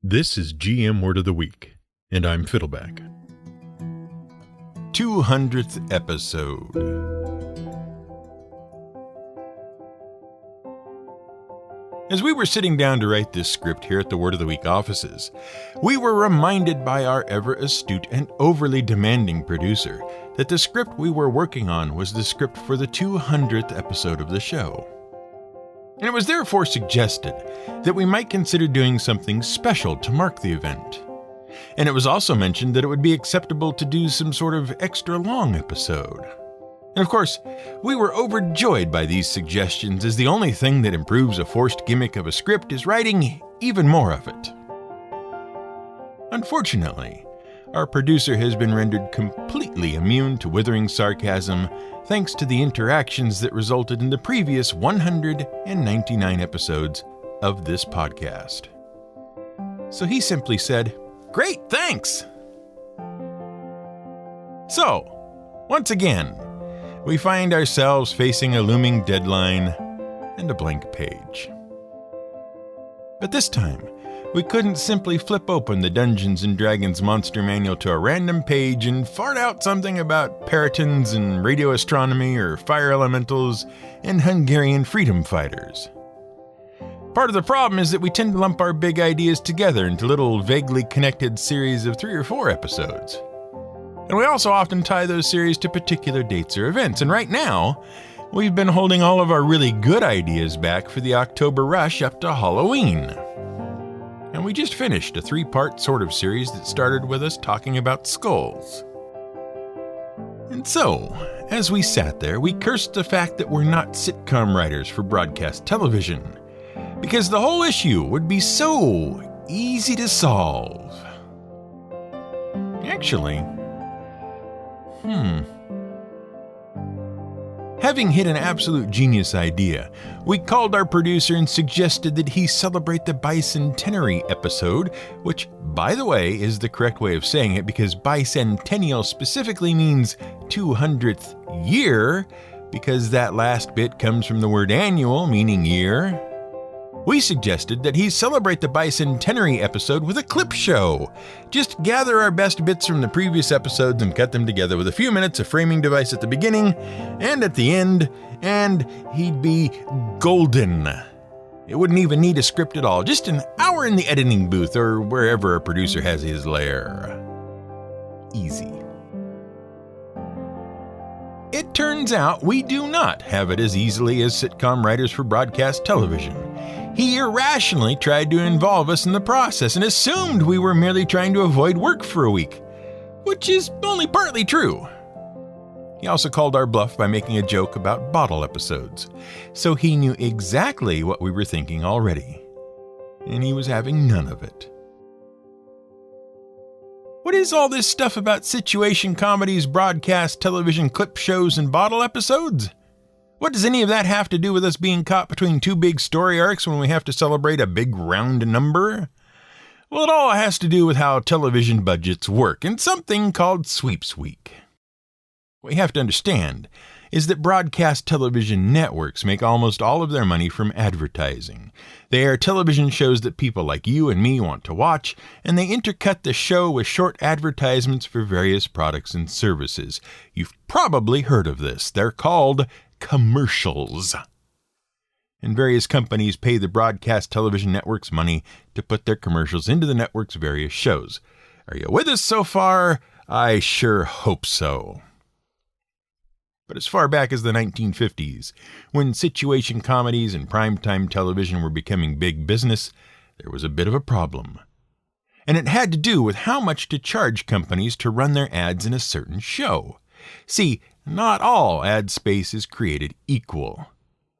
This is GM Word of the Week, and I'm Fiddleback. 200th episode. As we were sitting down to write this script here at the Word of the Week offices, we were reminded by our ever-astute and overly demanding producer that the script we were working on was the script for the 200th episode of the show. And it was therefore suggested that we might consider doing something special to mark the event. And it was also mentioned that it would be acceptable to do some sort of extra long episode. And of course, we were overjoyed by these suggestions, as the only thing that improves a forced gimmick of a script is writing even more of it. Unfortunately, our producer has been rendered completely immune to withering sarcasm thanks to the interactions that resulted in the previous 199 episodes of this podcast. So he simply said, "Great, thanks!" So, once again, we find ourselves facing a looming deadline and a blank page. But this time, we couldn't simply flip open the Dungeons & Dragons Monster Manual to a random page and fart out something about peritons and radio astronomy or fire elementals and Hungarian freedom fighters. Part of the problem is that we tend to lump our big ideas together into little vaguely connected series of 3 or 4 episodes. And we also often tie those series to particular dates or events. And right now, we've been holding all of our really good ideas back for the October rush up to Halloween. And we just finished a 3-part sort of series that started with us talking about skulls. And so, as we sat there, we cursed the fact that we're not sitcom writers for broadcast television, because the whole issue would be so easy to solve. Actually, Having hit an absolute genius idea, we called our producer and suggested that he celebrate the bicentenary episode, which, by the way, is the correct way of saying it because bicentennial specifically means 200th year, because that last bit comes from the word annual, meaning year. We suggested that he celebrate the bicentenary episode with a clip show. Just gather our best bits from the previous episodes and cut them together with a few minutes of framing device at the beginning and at the end, and he'd be golden. It wouldn't even need a script at all, just an hour in the editing booth or wherever a producer has his lair. Easy. It turns out we do not have it as easily as sitcom writers for broadcast television. He irrationally tried to involve us in the process and assumed we were merely trying to avoid work for a week, which is only partly true. He also called our bluff by making a joke about bottle episodes, so he knew exactly what we were thinking already, and he was having none of it. What is all this stuff about situation comedies, broadcast television clip shows, and bottle episodes? What does any of that have to do with us being caught between 2 big story arcs when we have to celebrate a big round number? Well, it all has to do with how television budgets work and something called Sweeps Week. What you have to understand is that broadcast television networks make almost all of their money from advertising. They air television shows that people like you and me want to watch, and they intercut the show with short advertisements for various products and services. You've probably heard of this. They're called commercials. And various companies pay the broadcast television networks money to put their commercials into the network's various shows. Are you with us so far? I sure hope so. But as far back as the 1950s, when situation comedies and primetime television were becoming big business, there was a bit of a problem. And it had to do with how much to charge companies to run their ads in a certain show. See, not all ad space is created equal.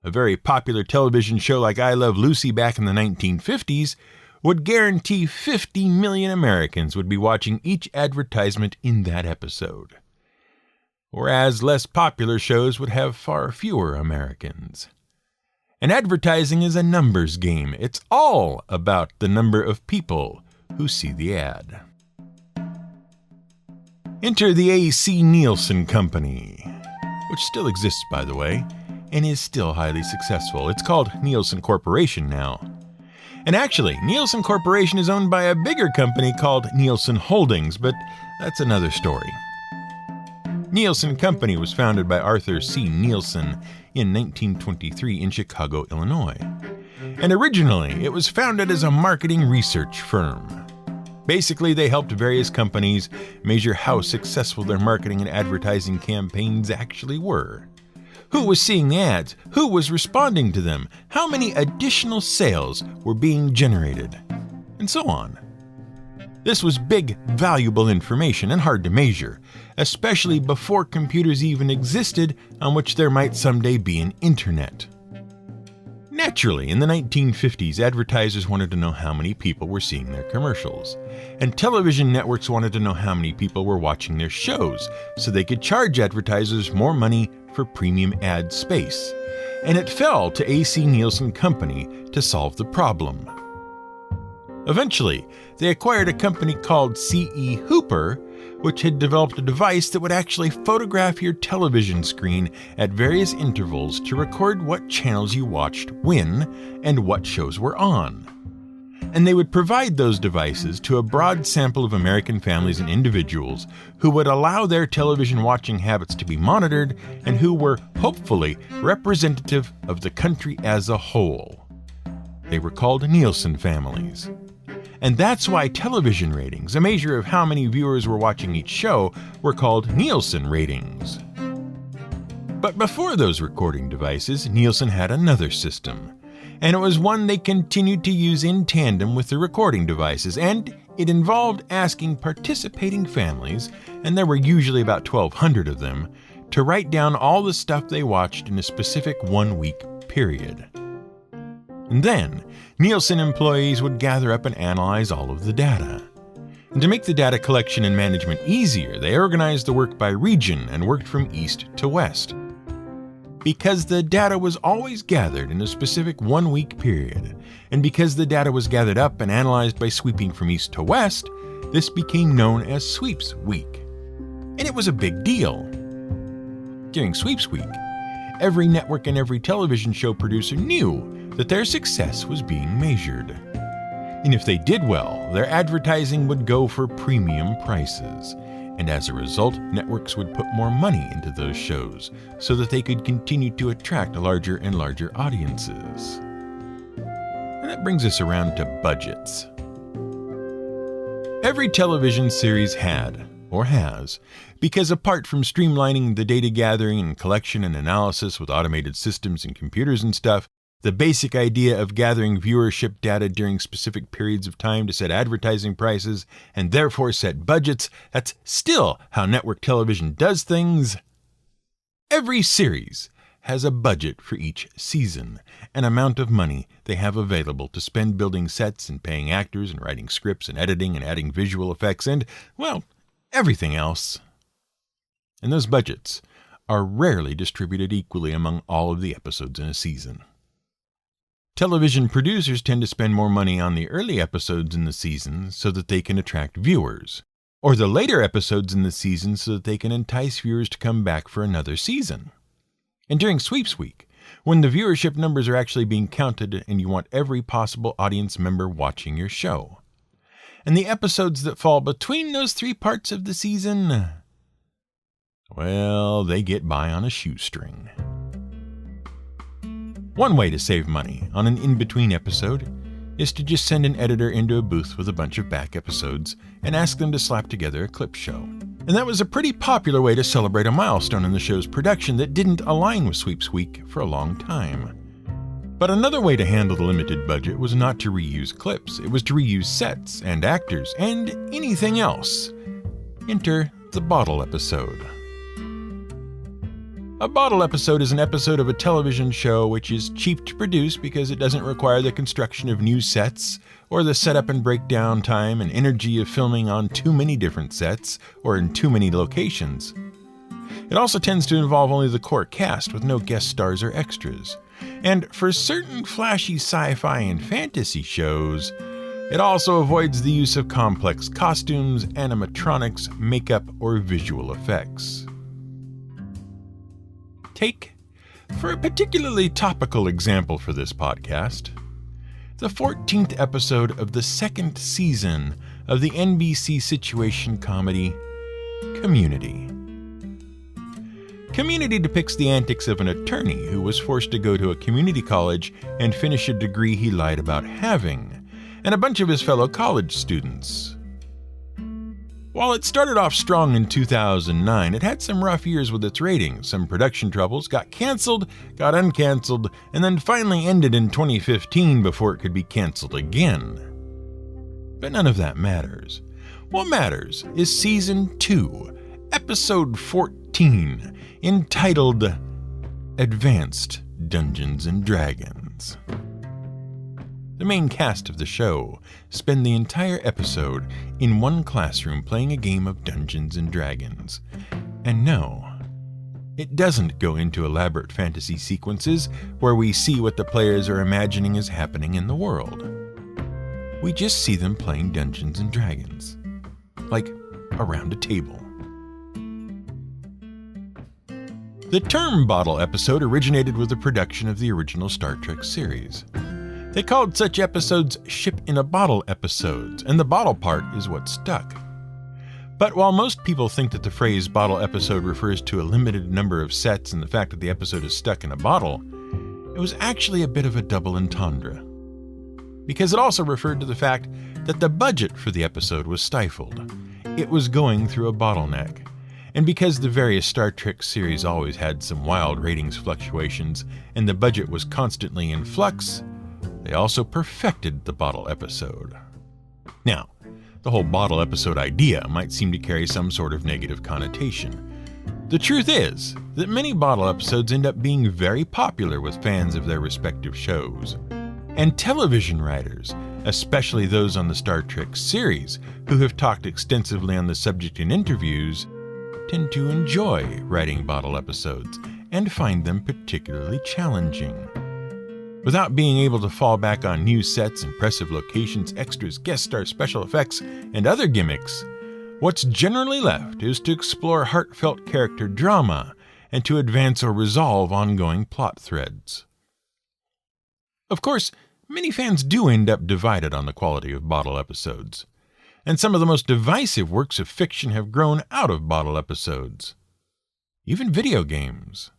A very popular television show like I Love Lucy back in the 1950s would guarantee 50 million Americans would be watching each advertisement in that episode. Whereas less popular shows would have far fewer Americans. And advertising is a numbers game. It's all about the number of people who see the ad. Enter the A.C. Nielsen Company, which still exists, by the way, and is still highly successful. It's called Nielsen Corporation now. And actually, Nielsen Corporation is owned by a bigger company called Nielsen Holdings, but that's another story. Nielsen Company was founded by Arthur C. Nielsen in 1923 in Chicago, Illinois. And originally, it was founded as a marketing research firm. Basically, they helped various companies measure how successful their marketing and advertising campaigns actually were. Who was seeing the ads? Who was responding to them? How many additional sales were being generated? And so on. This was big, valuable information and hard to measure, especially before computers even existed on which there might someday be an internet. Naturally, in the 1950s, advertisers wanted to know how many people were seeing their commercials, and television networks wanted to know how many people were watching their shows so they could charge advertisers more money for premium ad space, and it fell to A.C. Nielsen Company to solve the problem. Eventually, they acquired a company called C.E. Hooper, which had developed a device that would actually photograph your television screen at various intervals to record what channels you watched when and what shows were on. And they would provide those devices to a broad sample of American families and individuals who would allow their television watching habits to be monitored and who were, hopefully, representative of the country as a whole. They were called Nielsen families. And that's why television ratings, a measure of how many viewers were watching each show, were called Nielsen ratings. But before those recording devices, Nielsen had another system. And it was one they continued to use in tandem with the recording devices, and it involved asking participating families, and there were usually about 1,200 of them, to write down all the stuff they watched in a specific one-week period. And then, Nielsen employees would gather up and analyze all of the data. And to make the data collection and management easier, they organized the work by region and worked from east to west. Because the data was always gathered in a specific one-week period, and because the data was gathered up and analyzed by sweeping from east to west, this became known as Sweeps Week. And it was a big deal. During Sweeps Week, every network and every television show producer knew that their success was being measured. And if they did well, their advertising would go for premium prices. And as a result, networks would put more money into those shows so that they could continue to attract larger and larger audiences. And that brings us around to budgets. Every television series had, or has, because apart from streamlining the data gathering and collection and analysis with automated systems and computers and stuff, the basic idea of gathering viewership data during specific periods of time to set advertising prices and therefore set budgets, that's still how network television does things. Every series has a budget for each season, an amount of money they have available to spend building sets and paying actors and writing scripts and editing and adding visual effects and, well, everything else. And those budgets are rarely distributed equally among all of the episodes in a season. Television producers tend to spend more money on the early episodes in the season so that they can attract viewers, or the later episodes in the season so that they can entice viewers to come back for another season. And during Sweeps Week, when the viewership numbers are actually being counted and you want every possible audience member watching your show. And the episodes that fall between those three parts of the season, well, they get by on a shoestring. One way to save money on an in-between episode is to just send an editor into a booth with a bunch of back episodes and ask them to slap together a clip show. And that was a pretty popular way to celebrate a milestone in the show's production that didn't align with Sweeps Week for a long time. But another way to handle the limited budget was not to reuse clips. It was to reuse sets and actors and anything else. Enter the bottle episode. A bottle episode is an episode of a television show which is cheap to produce because it doesn't require the construction of new sets or the setup and breakdown time and energy of filming on too many different sets or in too many locations. It also tends to involve only the core cast with no guest stars or extras. And for certain flashy sci-fi and fantasy shows, it also avoids the use of complex costumes, animatronics, makeup, or visual effects. For a particularly topical example for this podcast, the 14th episode of the second season of the NBC situation comedy Community. Community depicts the antics of an attorney who was forced to go to a community college and finish a degree he lied about having, and a bunch of his fellow college students. While it started off strong in 2009, it had some rough years with its ratings, some production troubles, got canceled, got uncanceled, and then finally ended in 2015 before it could be canceled again. But none of that matters. What matters is Season 2, Episode 14, entitled Advanced Dungeons & Dragons. The main cast of the show spend the entire episode in one classroom playing a game of Dungeons & Dragons. And no, it doesn't go into elaborate fantasy sequences where we see what the players are imagining is happening in the world. We just see them playing Dungeons & Dragons, like around a table. The term bottle episode originated with the production of the original Star Trek series. They called such episodes ship-in-a-bottle episodes, and the bottle part is what stuck. But while most people think that the phrase bottle episode refers to a limited number of sets and the fact that the episode is stuck in a bottle, it was actually a bit of a double entendre. Because it also referred to the fact that the budget for the episode was stifled. It was going through a bottleneck. And because the various Star Trek series always had some wild ratings fluctuations and the budget was constantly in flux, they also perfected the bottle episode. Now, the whole bottle episode idea might seem to carry some sort of negative connotation. The truth is that many bottle episodes end up being very popular with fans of their respective shows. And television writers, especially those on the Star Trek series, who have talked extensively on the subject in interviews, tend to enjoy writing bottle episodes and find them particularly challenging. Without being able to fall back on new sets, impressive locations, extras, guest star special effects, and other gimmicks, what's generally left is to explore heartfelt character drama and to advance or resolve ongoing plot threads. Of course, many fans do end up divided on the quality of bottle episodes, and some of the most divisive works of fiction have grown out of bottle episodes. Even video games.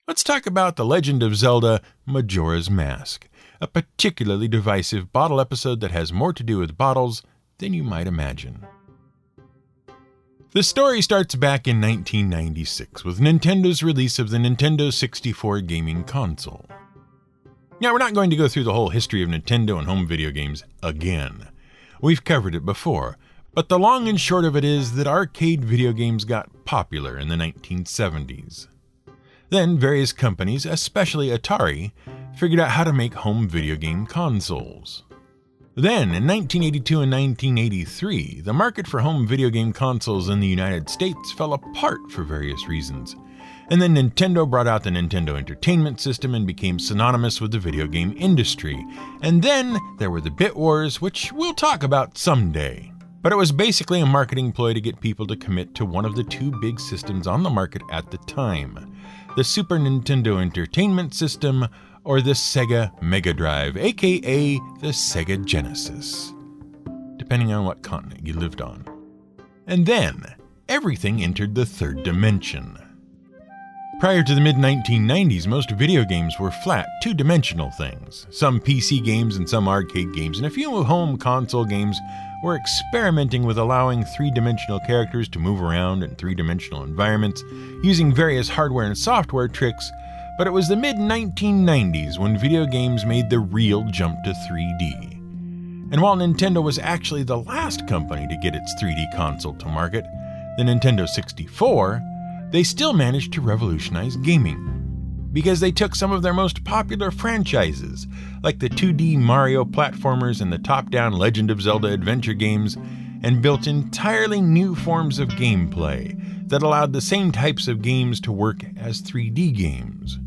Let's talk about The Legend of Zelda: Majora's Mask, a particularly divisive bottle episode that has more to do with bottles than you might imagine. The story starts back in 1996 with Nintendo's release of the Nintendo 64 gaming console. Now, we're not going to go through the whole history of Nintendo and home video games again. We've covered it before, but the long and short of it is that arcade video games got popular in the 1970s. Then various companies, especially Atari, figured out how to make home video game consoles. Then, in 1982 and 1983, the market for home video game consoles in the United States fell apart for various reasons. And then Nintendo brought out the Nintendo Entertainment System and became synonymous with the video game industry. And then there were the Bit Wars, which we'll talk about someday. But it was basically a marketing ploy to get people to commit to one of the two big systems on the market at the time: the Super Nintendo Entertainment System or the Sega Mega Drive, aka the Sega Genesis, depending on what continent you lived on. And then everything entered the third dimension. Prior to the mid-1990s, most video games were flat, two-dimensional things. Some PC games and some arcade games, and a few home console games were experimenting with allowing three-dimensional characters to move around in three-dimensional environments, using various hardware and software tricks, but it was the mid-1990s when video games made the real jump to 3D. And while Nintendo was actually the last company to get its 3D console to market, the Nintendo 64, they still managed to revolutionize gaming, because they took some of their most popular franchises, like the 2D Mario platformers and the top-down Legend of Zelda adventure games, and built entirely new forms of gameplay that allowed the same types of games to work as 3D games.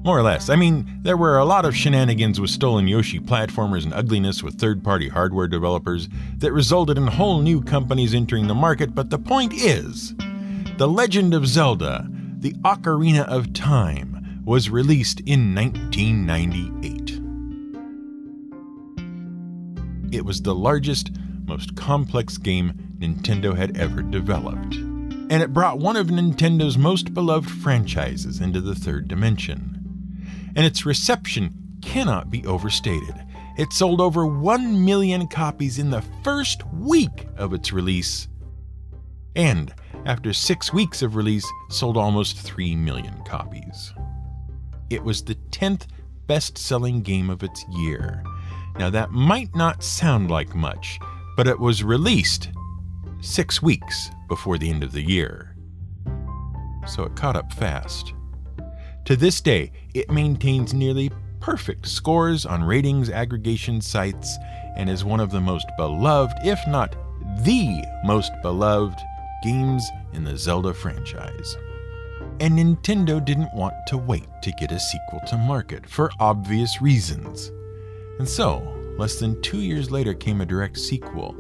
More or less. I mean, there were a lot of shenanigans with stolen Yoshi platformers and ugliness with third-party hardware developers that resulted in whole new companies entering the market, but the point is, The Legend of Zelda: The Ocarina of Time was released in 1998. It was the largest, most complex game Nintendo had ever developed. And it brought one of Nintendo's most beloved franchises into the third dimension. And its reception cannot be overstated. It sold over 1 million copies in the first week of its release. And after 6 weeks of release, sold almost 3 million copies. It was the 10th best-selling game of its year. Now that might not sound like much, but it was released 6 weeks before the end of the year. So it caught up fast. To this day, it maintains nearly perfect scores on ratings aggregation sites and is one of the most beloved, if not the most beloved, games in the Zelda franchise. And Nintendo didn't want to wait to get a sequel to market for obvious reasons. And so, less than 2 years later came a direct sequel,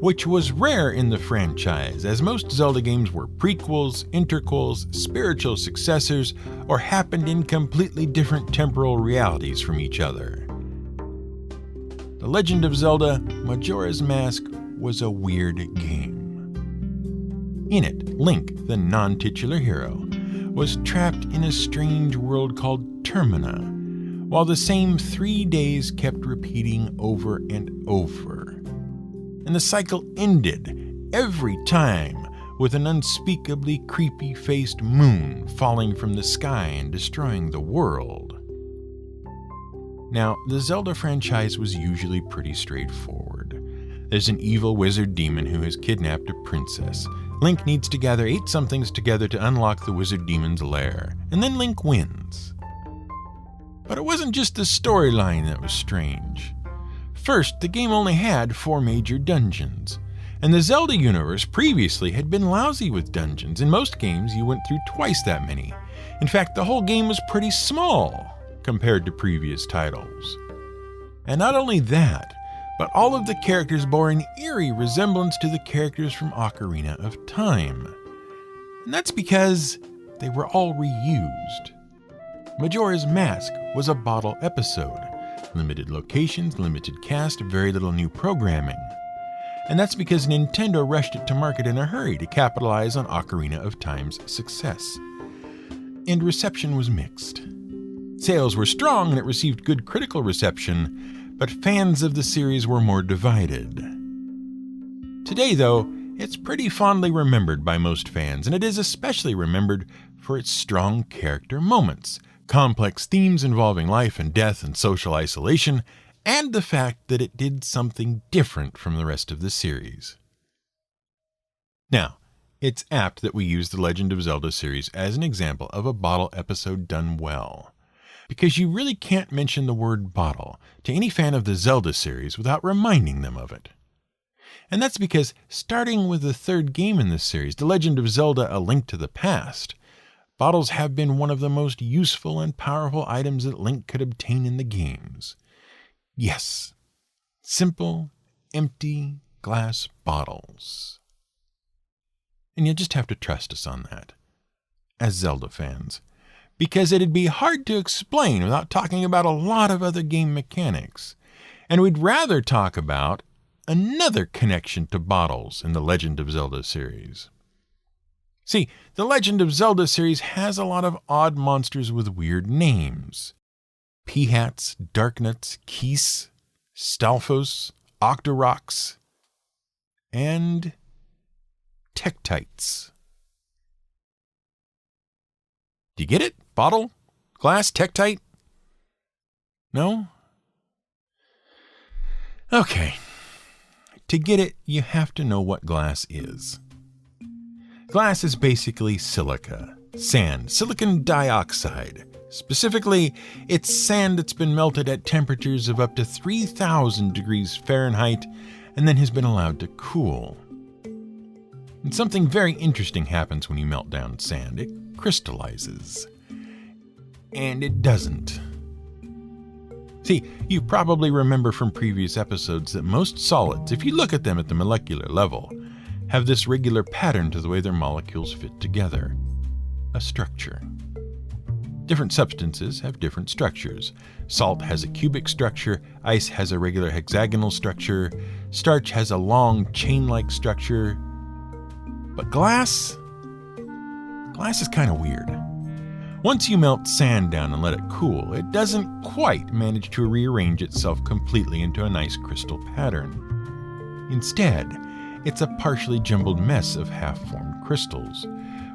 which was rare in the franchise, as most Zelda games were prequels, interquels, spiritual successors, or happened in completely different temporal realities from each other. The Legend of Zelda: Majora's Mask was a weird game. In it, Link, the non-titular hero, was trapped in a strange world called Termina, while the same 3 days kept repeating over and over. And the cycle ended every time with an unspeakably creepy-faced moon falling from the sky and destroying the world. Now, the Zelda franchise was usually pretty straightforward. There's an evil wizard demon who has kidnapped a princess. Link needs to gather 8 somethings together to unlock the wizard demon's lair, and then Link wins. But it wasn't just the storyline that was strange. First, the game only had 4 major dungeons, and the Zelda universe previously had been lousy with dungeons. In most games, you went through twice that many. In fact, the whole game was pretty small compared to previous titles. And not only that, but all of the characters bore an eerie resemblance to the characters from Ocarina of Time. And that's because they were all reused. Majora's Mask was a bottle episode. Limited locations, limited cast, very little new programming. And that's because Nintendo rushed it to market in a hurry to capitalize on Ocarina of Time's success. And reception was mixed. Sales were strong and it received good critical reception, but fans of the series were more divided. Today, though, it's pretty fondly remembered by most fans, and it is especially remembered for its strong character moments, complex themes involving life and death and social isolation, and the fact that it did something different from the rest of the series. Now, it's apt that we use the Legend of Zelda series as an example of a bottle episode done well, because you really can't mention the word bottle to any fan of the Zelda series without reminding them of it. And that's because, starting with the third game in this series, The Legend of Zelda: A Link to the Past, bottles have been one of the most useful and powerful items that Link could obtain in the games. Yes, simple, empty glass bottles. And you'll just have to trust us on that, as Zelda fans, because it'd be hard to explain without talking about a lot of other game mechanics. And we'd rather talk about another connection to bottles in the Legend of Zelda series. See, the Legend of Zelda series has a lot of odd monsters with weird names. Peahats, Darknuts, Keese, Stalfos, Octoroks, and Tektites. Do you get it? Bottle? Glass? Tektite? No? Okay. To get it, you have to know what glass is. Glass is basically silica, sand, silicon dioxide. Specifically, it's sand that's been melted at temperatures of up to 3,000 degrees Fahrenheit and then has been allowed to cool. And something very interesting happens when you melt down sand. It crystallizes. And it doesn't. See, you probably remember from previous episodes that most solids, if you look at them at the molecular level, have this regular pattern to the way their molecules fit together. A structure. Different substances have different structures. Salt has a cubic structure, ice has a regular hexagonal structure, starch has a long chain-like structure. But glass is kind of weird. Once you melt sand down and let it cool, it doesn't quite manage to rearrange itself completely into a nice crystal pattern. Instead, it's a partially jumbled mess of half-formed crystals,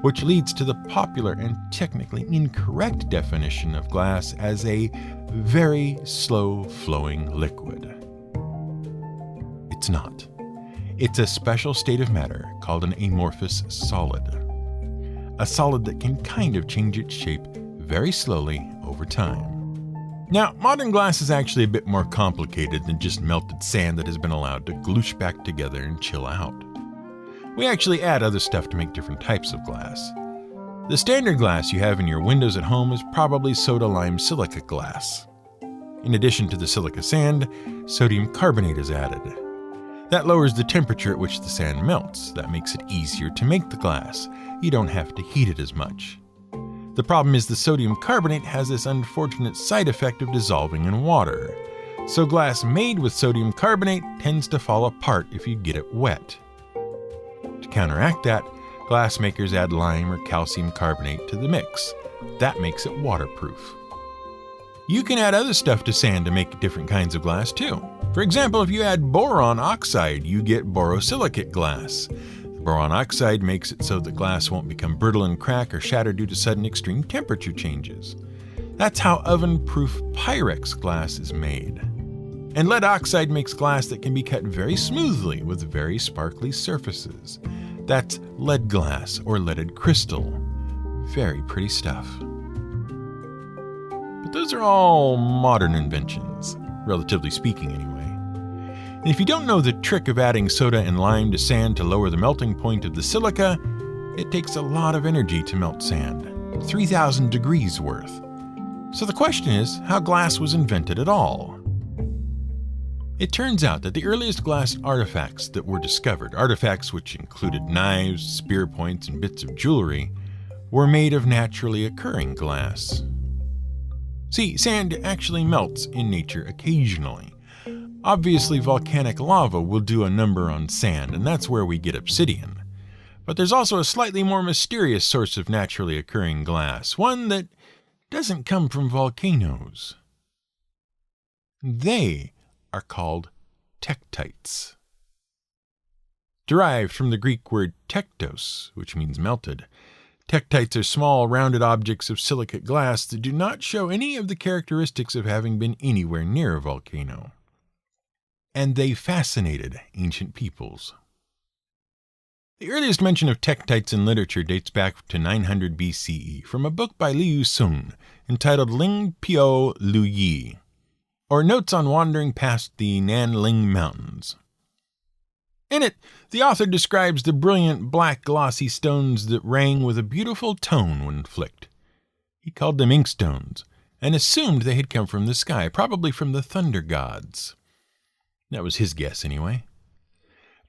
which leads to the popular and technically incorrect definition of glass as a very slow-flowing liquid. It's not. It's a special state of matter called an amorphous solid. A solid that can kind of change its shape very slowly over time. Now, modern glass is actually a bit more complicated than just melted sand that has been allowed to gloosh back together and chill out. We actually add other stuff to make different types of glass. The standard glass you have in your windows at home is probably soda lime silica glass. In addition to the silica sand, sodium carbonate is added. That lowers the temperature at which the sand melts. That makes it easier to make the glass. You don't have to heat it as much. The problem is the sodium carbonate has this unfortunate side effect of dissolving in water. So glass made with sodium carbonate tends to fall apart if you get it wet. To counteract that, glass makers add lime or calcium carbonate to the mix. That makes it waterproof. You can add other stuff to sand to make different kinds of glass too. For example, if you add boron oxide, you get borosilicate glass. The boron oxide makes it so that glass won't become brittle and crack or shatter due to sudden extreme temperature changes. That's how oven-proof Pyrex glass is made. And lead oxide makes glass that can be cut very smoothly with very sparkly surfaces. That's lead glass or leaded crystal. Very pretty stuff. But those are all modern inventions, relatively speaking anyway. And if you don't know the trick of adding soda and lime to sand to lower the melting point of the silica, it takes a lot of energy to melt sand, 3,000 degrees worth. So the question is, how glass was invented at all? It turns out that the earliest glass artifacts that were discovered, artifacts which included knives, spear points, and bits of jewelry, were made of naturally occurring glass. See, sand actually melts in nature occasionally. Obviously, volcanic lava will do a number on sand, and that's where we get obsidian. But there's also a slightly more mysterious source of naturally occurring glass, one that doesn't come from volcanoes. They are called tektites. Derived from the Greek word tektos, which means melted, tektites are small, rounded objects of silicate glass that do not show any of the characteristics of having been anywhere near a volcano. And they fascinated ancient peoples. The earliest mention of tektites in literature dates back to 900 BCE from a book by Liu Sun entitled Ling Piao Lu Yi, or Notes on Wandering Past the Nanling Mountains. In it, the author describes the brilliant black glossy stones that rang with a beautiful tone when flicked. He called them inkstones, and assumed they had come from the sky, probably from the thunder gods. That was his guess anyway.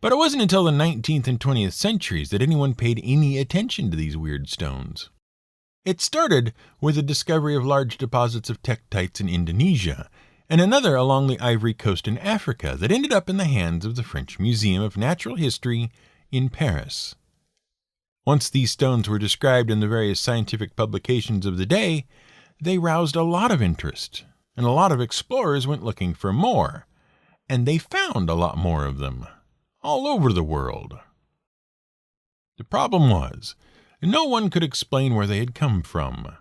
But it wasn't until the 19th and 20th centuries that anyone paid any attention to these weird stones. It started with the discovery of large deposits of tektites in Indonesia, and another along the Ivory Coast in Africa that ended up in the hands of the French Museum of Natural History in Paris. Once these stones were described in the various scientific publications of the day, they roused a lot of interest, and a lot of explorers went looking for more, and they found a lot more of them, all over the world. The problem was, no one could explain where they had come from.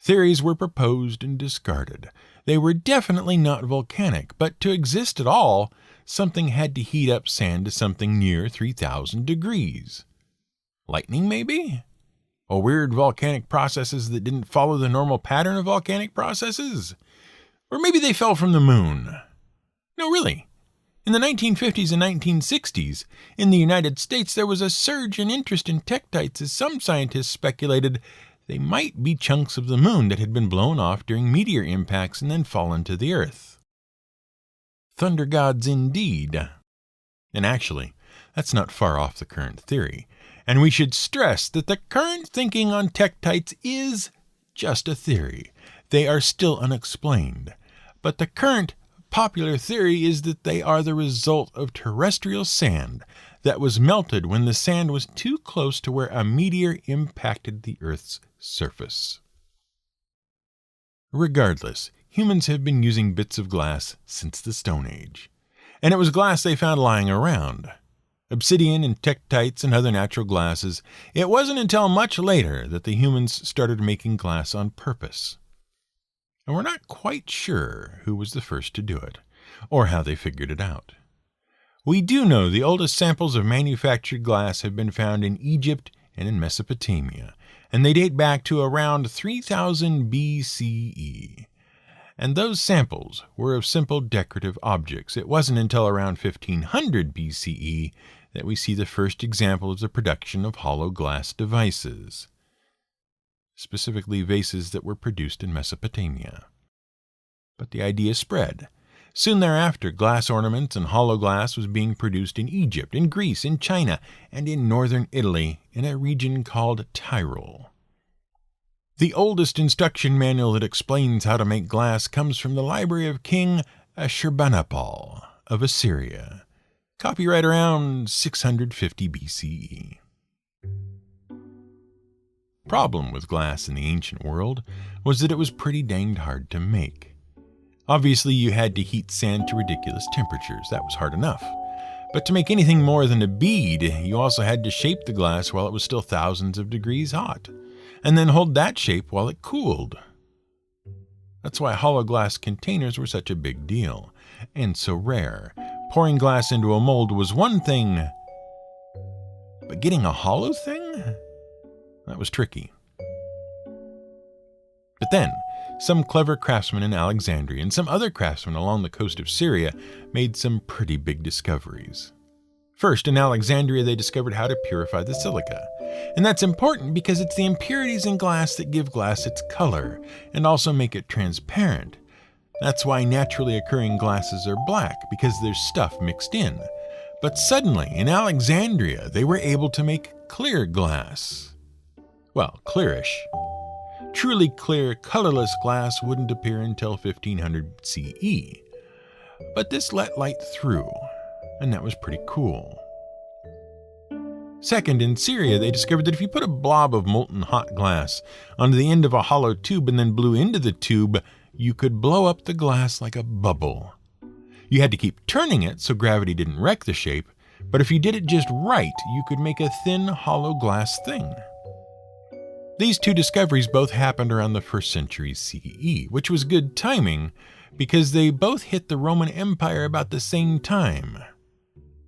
Theories were proposed and discarded. They were definitely not volcanic, but to exist at all, something had to heat up sand to something near 3,000 degrees. Lightning, maybe? Or weird volcanic processes that didn't follow the normal pattern of volcanic processes? Or maybe they fell from the moon. No, really. In the 1950s and 1960s, in the United States, there was a surge in interest in tektites as some scientists speculated they might be chunks of the moon that had been blown off during meteor impacts and then fallen to the earth. Thunder gods indeed. And actually, that's not far off the current theory. And we should stress that the current thinking on tektites is just a theory. They are still unexplained. But the current popular theory is that they are the result of terrestrial sand that was melted when the sand was too close to where a meteor impacted the Earth's surface. Regardless, humans have been using bits of glass since the Stone Age. And it was glass they found lying around. Obsidian and tektites and other natural glasses. It wasn't until much later that the humans started making glass on purpose. And we're not quite sure who was the first to do it, or how they figured it out. We do know the oldest samples of manufactured glass have been found in Egypt and in Mesopotamia, and they date back to around 3000 BCE. And those samples were of simple decorative objects. It wasn't until around 1500 BCE that we see the first example of the production of hollow glass devices, specifically vases that were produced in Mesopotamia. But the idea spread. Soon thereafter, glass ornaments and hollow glass was being produced in Egypt, in Greece, in China, and in northern Italy, in a region called Tyrol. The oldest instruction manual that explains how to make glass comes from the library of King Ashurbanipal of Assyria, copyright around 650 BCE. Problem with glass in the ancient world was that it was pretty danged hard to make. Obviously, you had to heat sand to ridiculous temperatures. That was hard enough. But to make anything more than a bead, you also had to shape the glass while it was still thousands of degrees hot, and then hold that shape while it cooled. That's why hollow glass containers were such a big deal, and so rare. Pouring glass into a mold was one thing, but getting a hollow thing? That was tricky. But then, some clever craftsmen in Alexandria and some other craftsmen along the coast of Syria made some pretty big discoveries. First, in Alexandria, they discovered how to purify the silica. And that's important because it's the impurities in glass that give glass its color and also make it transparent. That's why naturally occurring glasses are black, because there's stuff mixed in. But suddenly, in Alexandria, they were able to make clear glass. Well, clearish. Truly clear, colorless glass wouldn't appear until 1500 CE. But this let light through, and that was pretty cool. Second, in Syria, they discovered that if you put a blob of molten hot glass onto the end of a hollow tube and then blew into the tube, you could blow up the glass like a bubble. You had to keep turning it so gravity didn't wreck the shape, but if you did it just right, you could make a thin, hollow glass thing. These two discoveries both happened around the 1st century CE, which was good timing because they both hit the Roman Empire about the same time,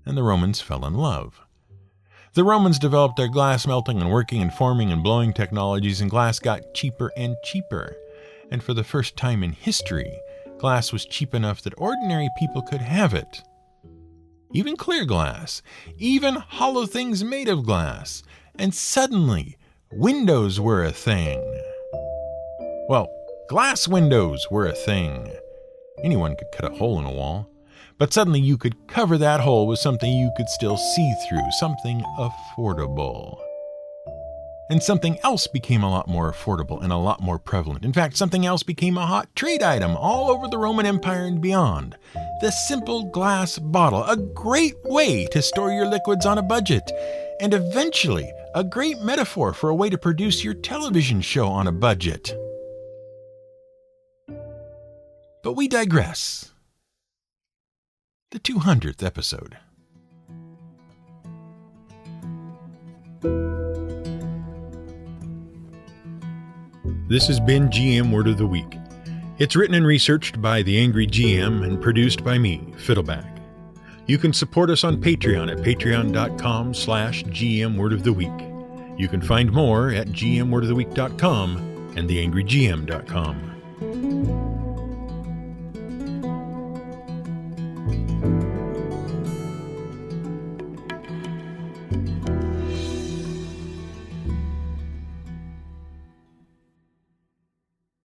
and the Romans fell in love. The Romans developed their glass melting and working and forming and blowing technologies, and glass got cheaper and cheaper. And for the first time in history, glass was cheap enough that ordinary people could have it. Even clear glass, even hollow things made of glass. And suddenly, windows were a thing. Well, glass windows were a thing. Anyone could cut a hole in a wall. But suddenly you could cover that hole with something you could still see through, something affordable. And something else became a lot more affordable and a lot more prevalent. In fact, something else became a hot trade item all over the Roman Empire and beyond. The simple glass bottle, a great way to store your liquids on a budget, and eventually a great metaphor for a way to produce your television show on a budget. But we digress. The 200th episode. This has been GM Word of the Week. It's written and researched by The Angry GM and produced by me, Fiddleback. You can support us on Patreon at patreon.com/GM Word of the Week. You can find more at gmwordoftheweek.com and theangrygm.com.